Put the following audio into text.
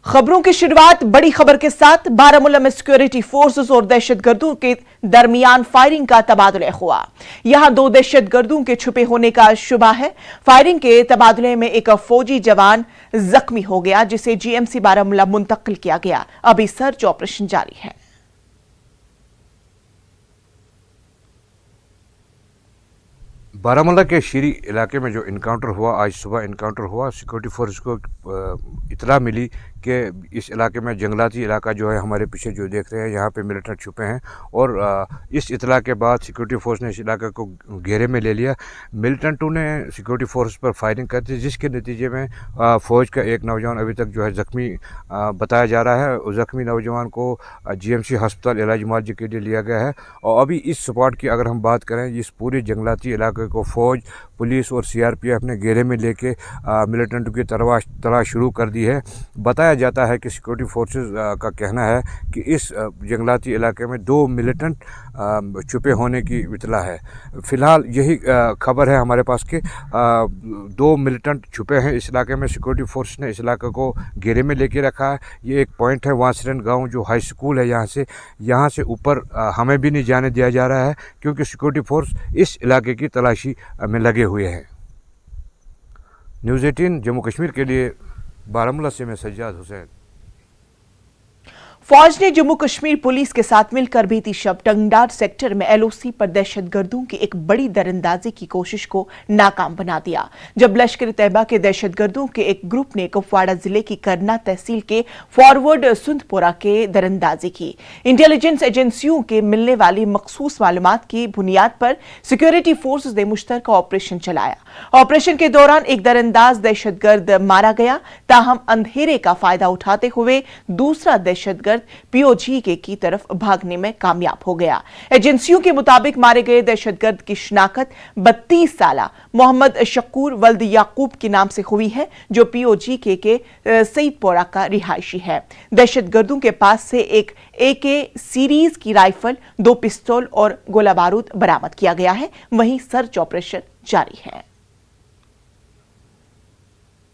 खबरों की शुरुआत बड़ी खबर के साथ। बारामूला में सिक्योरिटी फोर्सेस और दहशतगर्दों के दरमियान फायरिंग का तबादला हुआ। यहां दो दहशतगर्दों के छुपे होने का शुबा है। फायरिंग के तबादले में एक फौजी जवान जख्मी हो गया, जिसे जीएमसी बारामूला मुंतकिल किया गया। अभी सर्च ऑपरेशन जारी है। बारामूला के शीरी इलाके में जो इनकाउंटर हुआ, आज सुबह इनकाउंटर हुआ, सिक्योरिटी फोर्स को इतला मिली कि इस इलाके में जंगलाती इलाका जो है, हमारे पीछे जो देख रहे हैं यहाँ पे मिलिटेंट छुपे हैं। और इस इतला के बाद सिक्योरिटी फोर्स ने इस इलाके को घेरे में ले लिया। मिलिटेंटों ने सिक्योरिटी फोर्स पर फायरिंग कर दी, जिसके नतीजे में फ़ौज का एक नौजवान अभी तक जो है ज़ख्मी बताया जा रहा है। उस ज़ख्मी नौजवान को जीएमसी हस्पताल इलाज मुआवजे के लिए लिया गया है। और अभी इस स्पॉट की अगर हम बात करें, इस पूरे जंगलाती इलाके को फ़ौज, पुलिस और सीआरपीएफ ने घेरे में लेके मिलिटेंटों की तलाश शुरू कर दी है। बताया जाता है कि सिक्योरिटी फोर्सेस का कहना है कि इस जंगलाती इलाके में दो मिलिटेंट छुपे होने की इतला है। फ़िलहाल यही खबर है हमारे पास कि दो मिलिटेंट छुपे हैं इस इलाके में। सिक्योरिटी फोर्स ने इस इलाके को घेरे में लेके रखा है। ये एक पॉइंट है वांसरन गांव, जो हाई स्कूल है, यहाँ से ऊपर हमें भी नहीं जाने दिया जा रहा है, क्योंकि सिक्योरिटी फोर्स इस इलाके की तलाशी में लगे हुए हैं। न्यूज़ 18 जम्मू कश्मीर के लिए बारामूला से मैं सज्जाद हुसैन। फौज ने जम्मू कश्मीर पुलिस के साथ मिलकर बीती शब टंगडार सेक्टर में एलओसी पर दहशतगर्दों की एक बड़ी दरअंदाजी की कोशिश को नाकाम बना दिया। जब लश्कर तैयबा के दहशतगर्दों के एक ग्रुप ने कुपवाड़ा जिले की करना तहसील के फॉरवर्ड सुंदपुरा के दरअंदाजी की। इंटेलिजेंस एजेंसियों के मिलने वाली मखसूस मालूमात की बुनियाद पर सिक्योरिटी फोर्सेस ने मुश्तरका ऑपरेशन चलाया। ऑपरेशन के दौरान एक दरअंदाज दहशतगर्द मारा गया, ताहम अंधेरे का फायदा उठाते हुए दूसरा दहशतगर्द पीओजी की तरफ भागने में कामयाब हो गया। एजेंसियों के मुताबिक मारे गए दहशतगर्द की शिनाख्त 32 साला मोहम्मद शकूर वल्द याकूब के नाम से हुई है, जो पीओजी के सईदपोरा का रिहायशी है। दहशतगर्दों के पास से एक AK सीरीज की राइफल, 2 पिस्तौल और गोला बारूद बरामद किया गया है। वहीं सर्च ऑपरेशन जारी है।